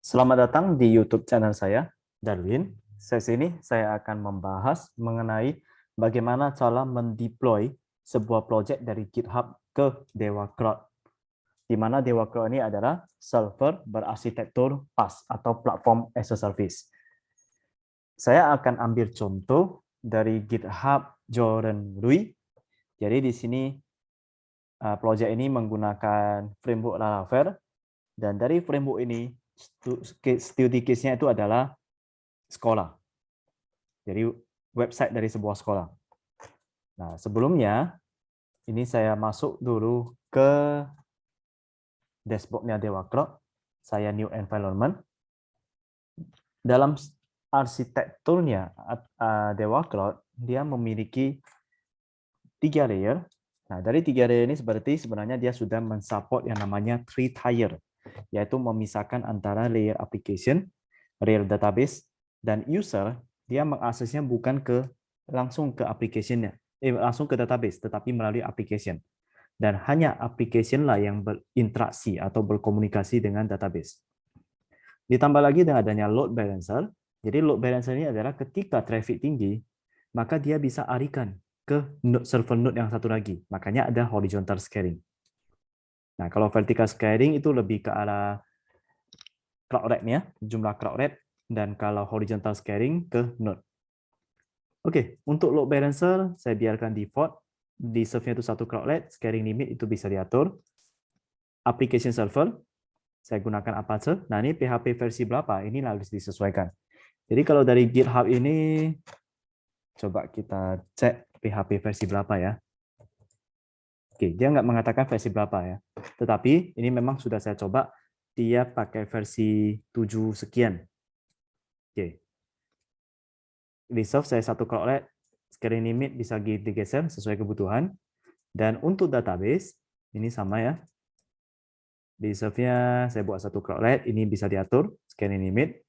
Selamat datang di YouTube channel saya, Darwin. Sesi ini saya akan membahas mengenai bagaimana cara mendeploy sebuah project dari GitHub ke Dewa Cloud. Di mana Dewa Cloud ini adalah server berarsitektur PaaS atau Platform as a Service. Saya akan ambil contoh dari GitHub Jordan Rui. Jadi di sini project ini menggunakan framework Laravel, dan dari framework ini studi case-nya itu adalah sekolah. Jadi website dari sebuah sekolah. Nah, sebelumnya ini saya masuk dulu ke dashboard-nya Dewa Cloud. Saya new environment. Dalam arsitekturnya Dewa Cloud, dia memiliki 3 layer. Nah, dari 3 layer ini sebenarnya dia sudah mensupport yang namanya 3 tier, yaitu memisahkan antara layer application, layer database, dan user. Dia mengaksesnya bukan langsung ke application-nya, langsung ke database, tetapi melalui application. Dan hanya application lah yang berinteraksi atau berkomunikasi dengan database. Ditambah lagi dengan adanya load balancer. Jadi load balancer ini adalah ketika traffic tinggi, maka dia bisa alihkan ke server node yang satu lagi. Makanya ada horizontal scaling. Nah, kalau vertical scaling itu lebih ke arah cloud rate-nya, jumlah cloud rate, dan kalau horizontal scaling ke node. Oke, untuk load balancer saya biarkan default. Di serve-nya itu satu cloud rate, scaling limit itu bisa diatur. Application server, saya gunakan Apache. Nah, ini PHP versi berapa? Ini harus disesuaikan. Jadi kalau dari GitHub ini, coba kita cek PHP versi berapa ya. Oke, dia nggak mengatakan versi berapa ya. Tetapi ini memang sudah saya coba, dia pakai versi 7 sekian. Oke. Reserve saya satu cloudlet, scaling limit bisa digeser sesuai kebutuhan. Dan untuk database, ini sama ya. Reserve-nya saya buat satu cloudlet, ini bisa diatur, scaling limit.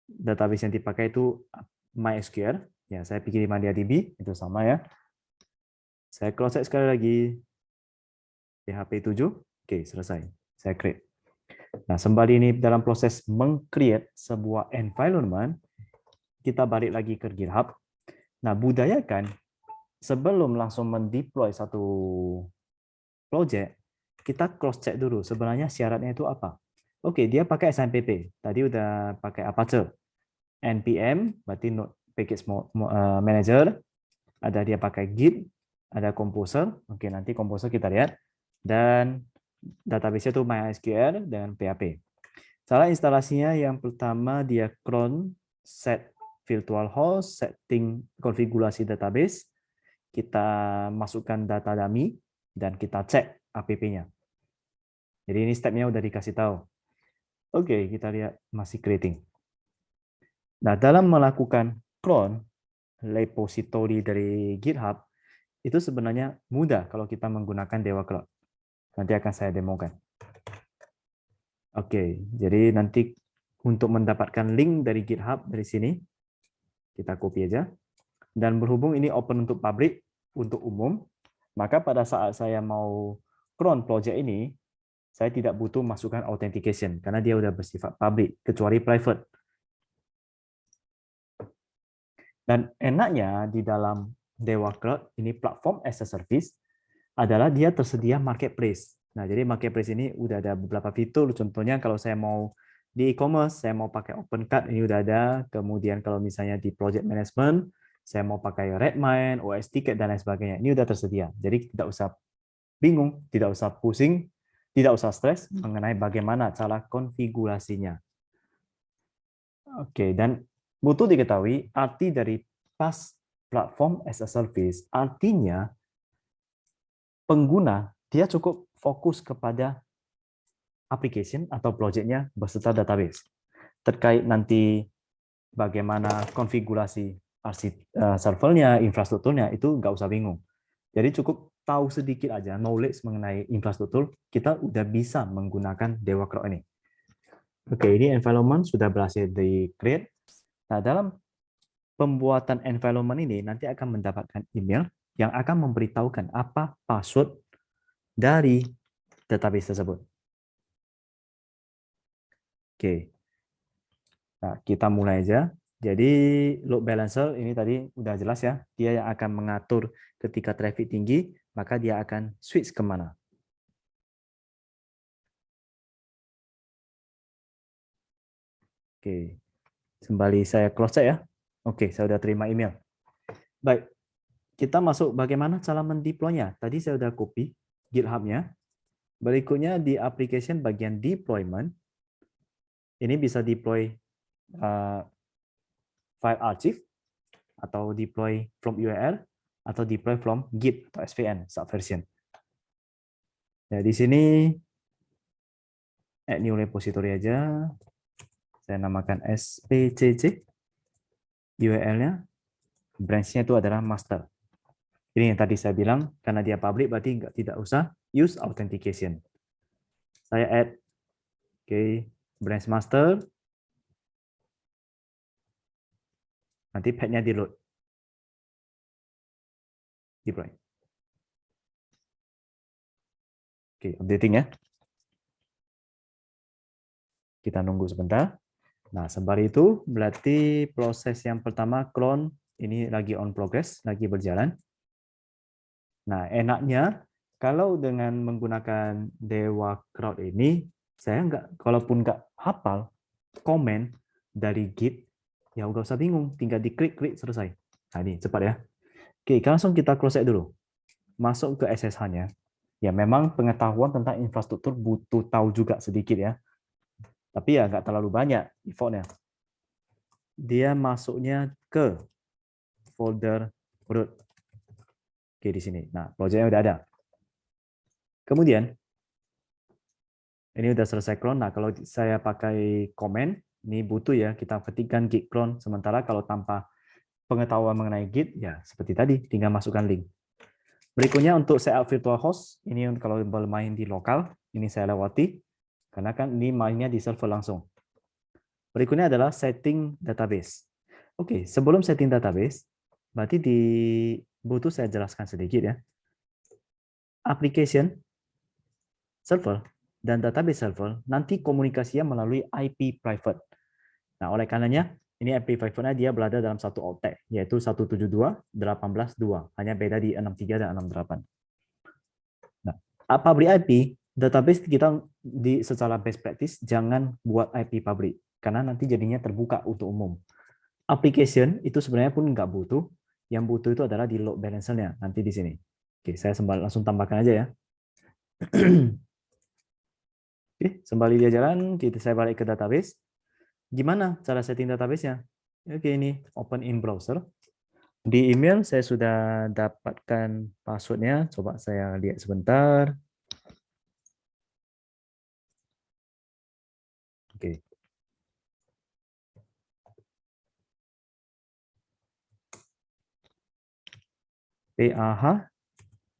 Database yang dipakai itu MySQL. Ya, saya pilih MariaDB, itu sama ya. Saya cross check sekali lagi. PHP 7. Oke, selesai. Saya create. Nah, sembari ini dalam proses meng-create sebuah environment, kita balik lagi ke GitHub. Nah, budayakan sebelum langsung mendeploy satu project, kita cross check dulu sebenarnya syaratnya itu apa. Oke, dia pakai SNMP. Tadi udah pakai Apache. NPM berarti Node Package Manager. Ada dia pakai Git, ada Composer. Oke, nanti Composer kita lihat. Dan database itu MySQL dengan PHP. Cara instalasinya yang pertama dia cron set virtual host, setting konfigurasi database, kita masukkan data dummy, dan kita cek app-nya. Jadi ini stepnya udah dikasih tahu. Oke, kita lihat masih creating. Nah, dalam melakukan clone repository dari GitHub, itu sebenarnya mudah kalau kita menggunakan Dewa Cloud. Nanti akan saya demokan. Oke, jadi nanti untuk mendapatkan link dari GitHub dari sini, kita copy aja. Dan berhubung ini open untuk public, untuk umum, maka pada saat saya mau clone project ini, saya tidak butuh masukkan authentication, karena dia udah bersifat public, kecuali private. Dan enaknya di dalam Dewa Cloud, ini platform as a service, adalah dia tersedia marketplace. Nah, jadi marketplace ini udah ada beberapa fitur, contohnya kalau saya mau di e-commerce, saya mau pakai OpenCart, ini udah ada. Kemudian kalau misalnya di project management, saya mau pakai Redmine, OS Ticket, dan lain sebagainya. Ini udah tersedia. Jadi tidak usah bingung, tidak usah pusing, tidak usah stres mengenai bagaimana cara konfigurasinya. Oke, dan butuh diketahui arti dari PaaS, Platform as a Service, artinya pengguna dia cukup fokus kepada application atau project-nya beserta database. Terkait nanti bagaimana konfigurasi servernya, infrastrukturnya, itu nggak usah bingung. Jadi cukup tahu sedikit aja, knowledge mengenai infrastruktur, kita udah bisa menggunakan Dewa Cloud ini. Oke, ini environment sudah berhasil di-create. Nah, dalam pembuatan environment ini nanti akan mendapatkan email yang akan memberitahukan apa password dari database tersebut. Oke. Nah, kita mulai aja. Jadi load balancer ini tadi udah jelas ya. Dia yang akan mengatur ketika traffic tinggi, maka dia akan switch kemana. Oke. Kembali saya close chat ya. Oke, saya udah terima email. Baik. Kita masuk bagaimana cara mendeploy-nya. Tadi saya udah copy GitHub-nya. Berikutnya di application bagian deployment. Ini bisa deploy file archive atau deploy from URL atau deploy from Git atau SVN subversion. Nah, di sini add new repository aja. Saya namakan spcc. URL-nya, branch-nya itu adalah master. Ini yang tadi saya bilang, karena dia public berarti tidak usah use authentication. Saya add branch master. Nanti path-nya di load. Deploy. Updating ya. Kita nunggu sebentar. Nah, sembari itu berarti proses yang pertama clone ini lagi on progress, lagi berjalan. Nah, enaknya kalau dengan menggunakan Dewa Crowd ini, saya kalaupun nggak hafal komen dari Git, ya udah usah bingung, tinggal diklik-klik selesai. Nah, ini cepat ya. Oke, langsung kita close dulu. Masuk ke SSH-nya. Ya, memang pengetahuan tentang infrastruktur butuh tahu juga sedikit ya. Tapi ya nggak terlalu banyak effortnya. Dia masuknya ke folder root. Oke, di sini. Nah, projectnya udah ada. Kemudian, ini udah selesai clone. Nah, kalau saya pakai komen, ini butuh ya, kita ketikkan git clone. Sementara kalau tanpa pengetahuan mengenai git, ya seperti tadi, tinggal masukkan link. Berikutnya untuk setup virtual host, ini kalau bermain di lokal, ini saya lewati, karena kan ini mainnya di server langsung. Berikutnya adalah setting database. Oke, sebelum setting database, berarti butuh saya jelaskan sedikit ya. Application server dan database server nanti komunikasinya melalui IP private. Nah, oleh karenanya ini IP private-nya dia berada dalam satu optek, yaitu 172.18.2. Hanya beda di 63 dan 68. Nah, public IP, database kita secara best practice jangan buat IP public, karena nanti jadinya terbuka untuk umum. Application itu sebenarnya pun nggak butuh, yang butuh itu adalah di load balancer-nya, nanti di sini. Oke, saya langsung tambahkan aja ya. Oke, sembari dia jalan, saya balik ke database. Gimana cara setting database-nya? Oke, ini open in browser. Di email saya sudah dapatkan password-nya. Coba saya lihat sebentar. Oke. PAH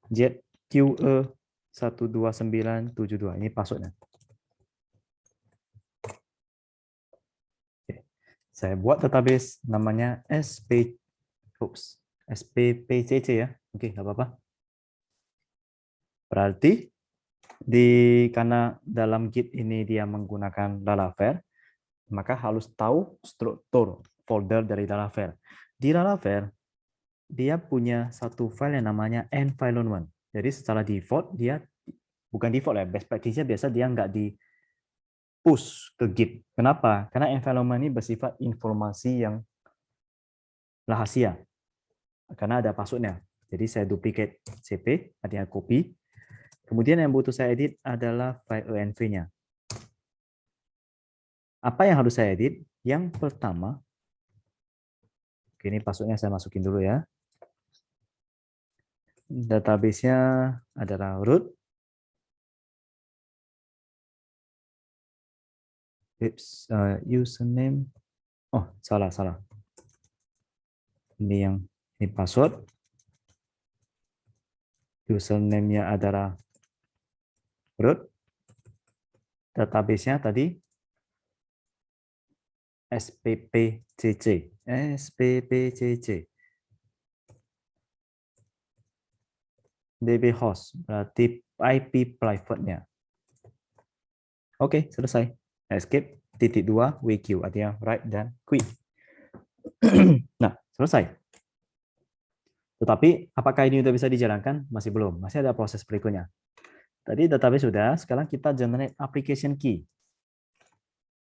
ZQE 12972. Ini password-nya. Oke. Saya buat database namanya SPPCC ya. Oke, nggak apa-apa. Berarti karena dalam Git ini dia menggunakan Laravel, maka harus tahu struktur folder dari Laravel. Di Laravel, dia punya satu file yang namanya environment. Jadi secara default, bukan default ya, best practice-nya biasa dia nggak di push ke Git. Kenapa? Karena environment ini bersifat informasi yang rahasia. Karena ada password-nya. Jadi saya duplicate CP, artinya copy. Kemudian yang butuh saya edit adalah file env-nya. Apa yang harus saya edit? Yang pertama, ini password-nya saya masukin dulu ya. Database-nya adalah root. Username. Oh, salah. Ini password. Username-nya adalah root. Database-nya tadi SPPCC. DB host berarti IP private-nya. Oke, selesai. Escape, R.2 WQ, artinya write dan quit. Nah, selesai. Tetapi apakah ini sudah bisa dijalankan? Masih belum, masih ada proses berikutnya. Tadi database sudah, sekarang kita generate application key.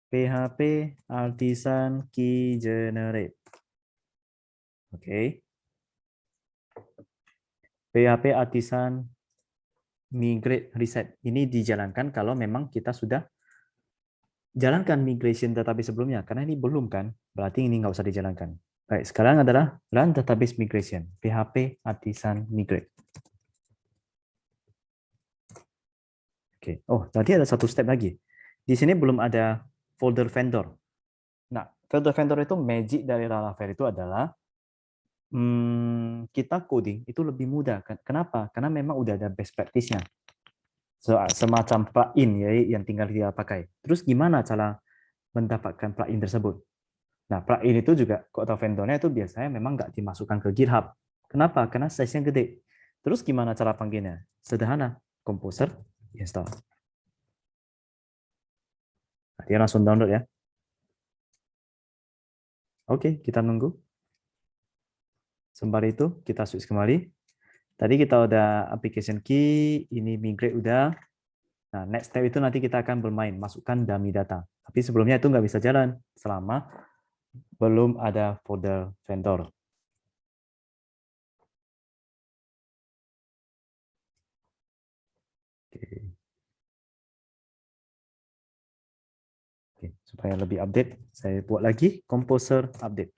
PHP artisan key generate. Oke. PHP artisan migrate reset. Ini dijalankan kalau memang kita sudah jalankan migration database sebelumnya. Karena ini belum kan, berarti ini nggak usah dijalankan. Baik, sekarang adalah run database migration. PHP artisan migrate. Oke. Oh, tadi ada satu step lagi. Di sini belum ada folder vendor. Nah, folder vendor itu magic dari Laravel itu adalah kita coding itu lebih mudah. Kenapa? Karena memang udah ada best practice-nya. Semacam plugin ya yang tinggal dia pakai. Terus gimana cara mendapatkan plugin tersebut? Nah, plugin itu juga kok atau vendornya itu biasanya memang nggak dimasukkan ke GitHub. Kenapa? Karena size-nya gede. Terus gimana cara panggilnya? Sederhana, Composer install. Nah, dia langsung download ya. Oke, kita nunggu. Sembari itu kita switch kembali. Tadi kita udah application key, ini migrate udah. Nah, next step itu nanti kita akan bermain, masukkan dummy data. Tapi sebelumnya itu nggak bisa jalan selama belum ada folder vendor. Oke, supaya lebih update, saya buat lagi Composer update.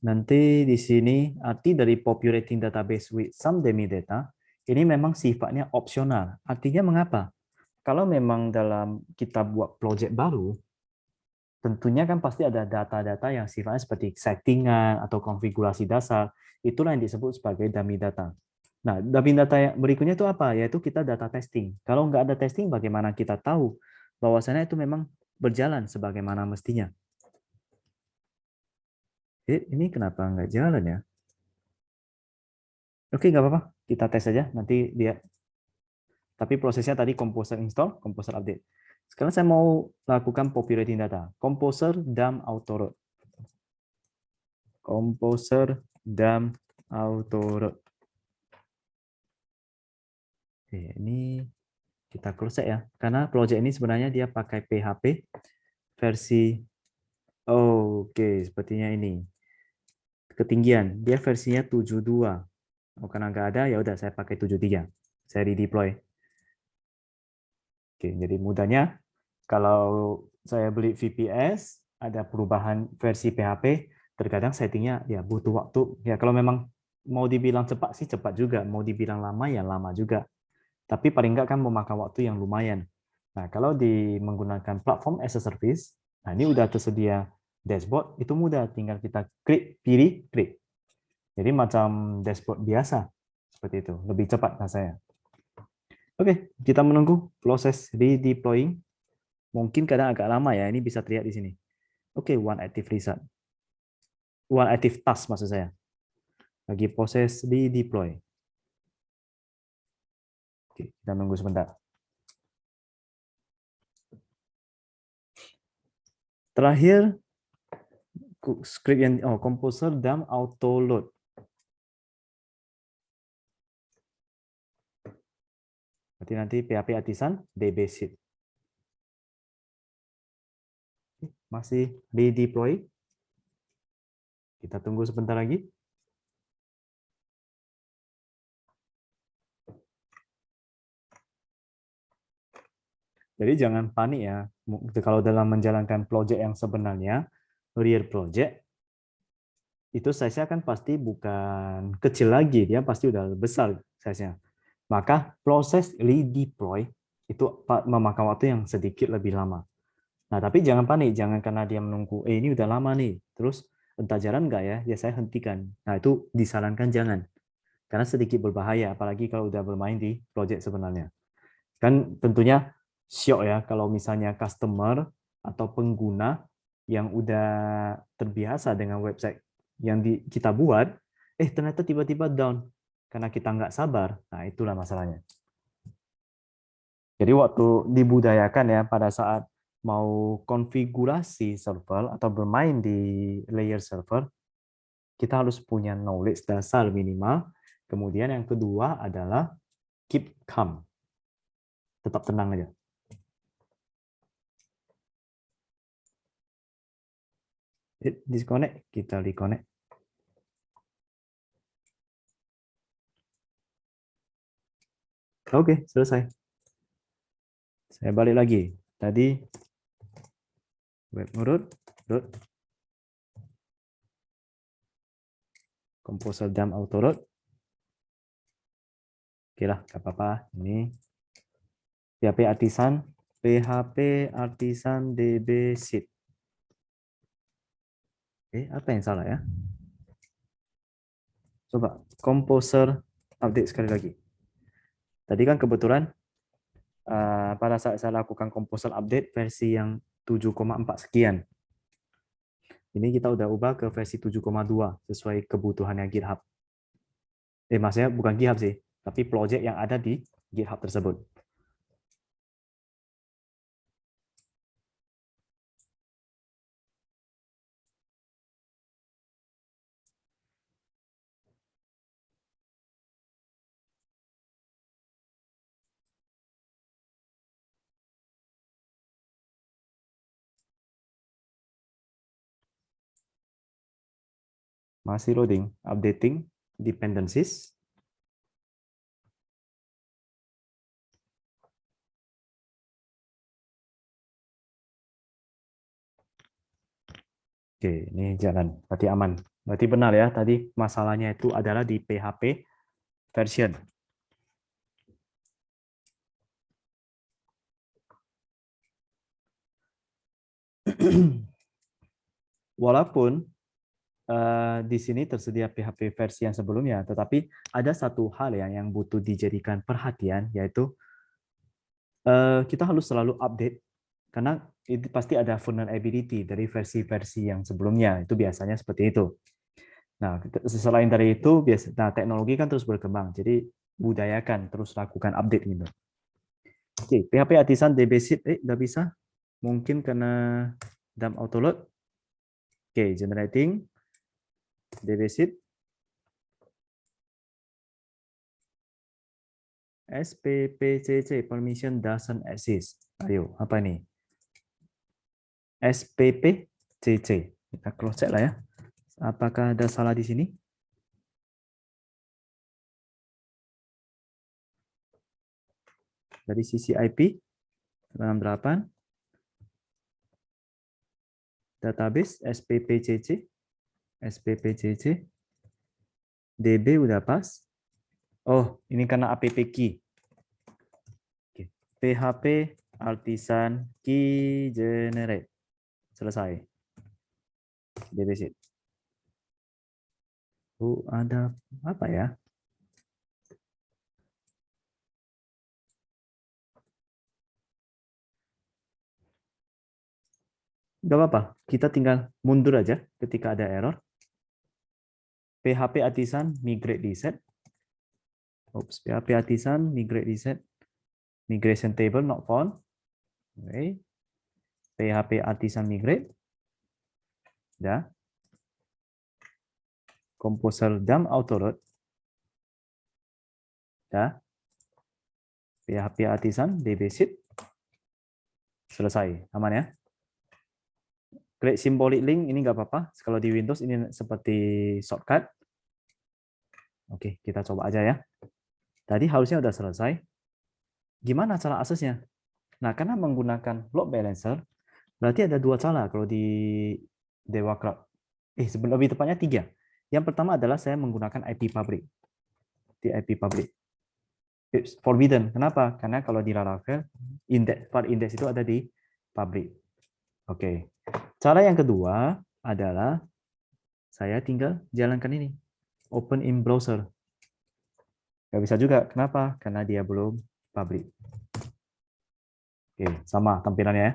Nanti di sini arti dari populating database with some dummy data ini memang sifatnya opsional. Artinya mengapa? Kalau memang dalam kita buat project baru, tentunya kan pasti ada data-data yang sifatnya seperti settingan atau konfigurasi dasar. Itulah yang disebut sebagai dummy data. Nah, dummy data yang berikutnya itu apa? Yaitu kita data testing. Kalau nggak ada testing, bagaimana kita tahu bahwasannya itu memang berjalan sebagaimana mestinya? Ini kenapa nggak jalan ya? Oke, nggak apa-apa. Kita tes aja. Nanti dia. Tapi prosesnya tadi Composer install, Composer update. Sekarang saya mau lakukan populating data. Composer dump autoload. Composer dump autoload. Oke, ini kita close ya. Karena project ini sebenarnya dia pakai PHP versi oke, sepertinya ini. Ketinggian, dia versinya 72. Oh, karena nggak ada, ya udah saya pakai 73. Saya redeploy. Oke, jadi mudahnya kalau saya beli VPS, ada perubahan versi PHP, terkadang settingnya ya butuh waktu. Ya kalau memang mau dibilang cepat sih cepat juga, mau dibilang lama ya lama juga. Tapi paling nggak kan memakan waktu yang lumayan. Nah, kalau menggunakan platform as a service, nah ini udah tersedia dashboard, itu mudah, tinggal kita klik, pilih, klik. Jadi macam dashboard biasa, seperti itu, lebih cepat rasanya. Oke, kita menunggu proses redeploying. Mungkin kadang agak lama ya, ini bisa terlihat di sini. Oke, one active result. One active task maksud saya. Lagi proses redeploy. Oke, kita nunggu sebentar. Terakhir, script yang Composer dump auto load. Berarti nanti PHP artisan DB sheet. Masih redeploy. Kita tunggu sebentar lagi. Jadi jangan panik ya. Kalau dalam menjalankan project yang sebenarnya, real project, itu size-nya kan pasti bukan kecil lagi, dia pasti udah besar size-nya. Maka proses redeploy itu memakan waktu yang sedikit lebih lama. Nah, tapi jangan panik, jangan karena dia menunggu, ini udah lama nih, terus entah jalan nggak ya, ya saya hentikan. Nah, itu disarankan jangan. Karena sedikit berbahaya, apalagi kalau udah bermain di project sebenarnya. Kan tentunya syok ya kalau misalnya customer atau pengguna yang udah terbiasa dengan website yang kita buat, ternyata tiba-tiba down karena kita nggak sabar. Nah, itulah masalahnya. Jadi waktu dibudayakan ya pada saat mau konfigurasi server atau bermain di layer server, kita harus punya knowledge dasar minimal. Kemudian yang kedua adalah keep calm. Tetap tenang aja. Disconnect, kita reconnect. Oke, selesai. Saya balik lagi. Tadi web root, composer dump auto root. Oke lah, nggak apa-apa. Ini PHP artisan db seed. Apa yang salah ya? Coba composer update sekali lagi. Tadi kan kebetulan pada saat saya lakukan composer update versi yang 7,4 sekian. Ini kita udah ubah ke versi 7,2 sesuai kebutuhannya GitHub. Maksudnya bukan GitHub sih, tapi project yang ada di GitHub tersebut. Masih loading, updating, dependencies. Oke, ini jalan. Berarti aman. Berarti benar ya, tadi masalahnya itu adalah di PHP version. Walaupun di sini tersedia PHP versi yang sebelumnya, tetapi ada satu hal yang butuh dijadikan perhatian, yaitu kita harus selalu update, karena itu pasti ada vulnerability dari versi-versi yang sebelumnya. Itu biasanya seperti itu. Nah, selain dari itu, teknologi kan terus berkembang, jadi budayakan terus lakukan update gitu. Oke, PHP artisan dbseed, udah bisa. Mungkin karena dump autoload. Oke, generating dbseed. SPPCC, permission doesn't exist. Ayo, apa ini? SPPCC. Kita cross check lah ya. Apakah ada salah di sini? Dari sisi IP 68, database SPPCC, DB udah pas. Oh, ini karena app key. Oke. PHP artisan key generate. Selesai. DB sheet. Ada apa ya? Gak apa-apa, kita tinggal mundur aja ketika ada error. PHP artisan migrate reset. PHP artisan migrate reset. Migration table not found. Okay. PHP artisan migrate. Ya. Composer dump autoload. Ya. PHP artisan dbseed. Selesai, aman ya. Create symbolic link ini nggak apa-apa. Kalau di Windows ini seperti shortcut. Oke, kita coba aja ya. Tadi harusnya udah selesai. Gimana cara aksesnya? Nah, karena menggunakan load balancer, berarti ada dua cara kalau di Dewa Cloud. Lebih tepatnya tiga. Yang pertama adalah saya menggunakan IP public. Di IP public. It's forbidden. Kenapa? Karena kalau di Laravel, part index itu ada di public. Oke. Cara yang kedua adalah saya tinggal jalankan ini. Open in browser. Nggak bisa juga. Kenapa? Karena dia belum public. Oke, sama tampilannya ya.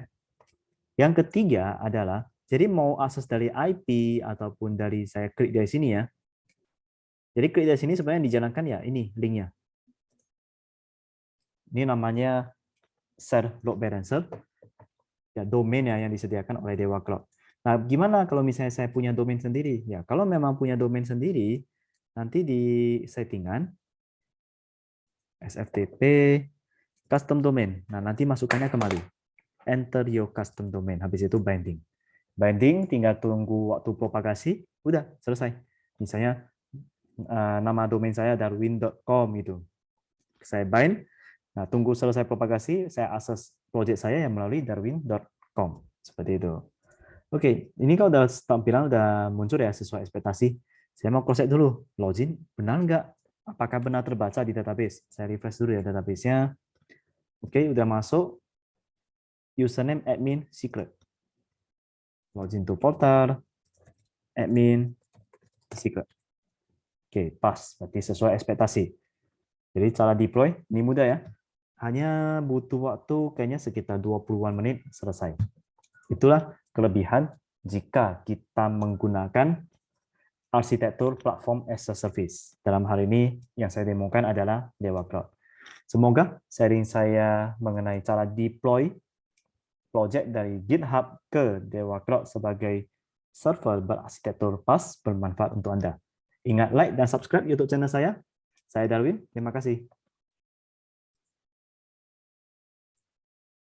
Yang ketiga adalah, jadi mau akses dari IP ataupun dari saya klik dari sini ya. Jadi klik dari sini sebenarnya dijalankan ya, ini linknya. Ini namanya share load balancer, ya domain ya yang disediakan oleh Dewa Cloud. Nah, gimana kalau misalnya saya punya domain sendiri? Ya, kalau memang punya domain sendiri, nanti di settingan SFTP custom domain. Nah, nanti masukannya kembali. Enter your custom domain. Habis itu binding. Binding tinggal tunggu waktu propagasi, udah selesai. Misalnya nama domain saya darwin.com itu. Saya bind, nah tunggu selesai propagasi, saya akses project saya yang melalui darwin.com. Seperti itu. Oke, ini kalau udah tampilan udah muncul ya sesuai ekspektasi. Saya mau cross check dulu, login benar nggak? Apakah benar terbaca di database? Saya refresh dulu ya database-nya. Oke, udah masuk. Username admin secret. Login to portal, admin secret. Oke, pas. Berarti sesuai ekspektasi. Jadi cara deploy ini mudah ya. Hanya butuh waktu kayaknya sekitar 20-an menit selesai. Itulah kelebihan jika kita menggunakan arsitektur platform as a service. Dalam hal ini yang saya demokan adalah Dewa Cloud. Semoga sharing saya mengenai cara deploy project dari GitHub ke Dewa Cloud sebagai server berarsitektur PaaS bermanfaat untuk Anda. Ingat like dan subscribe YouTube channel saya. Saya Darwin, terima kasih.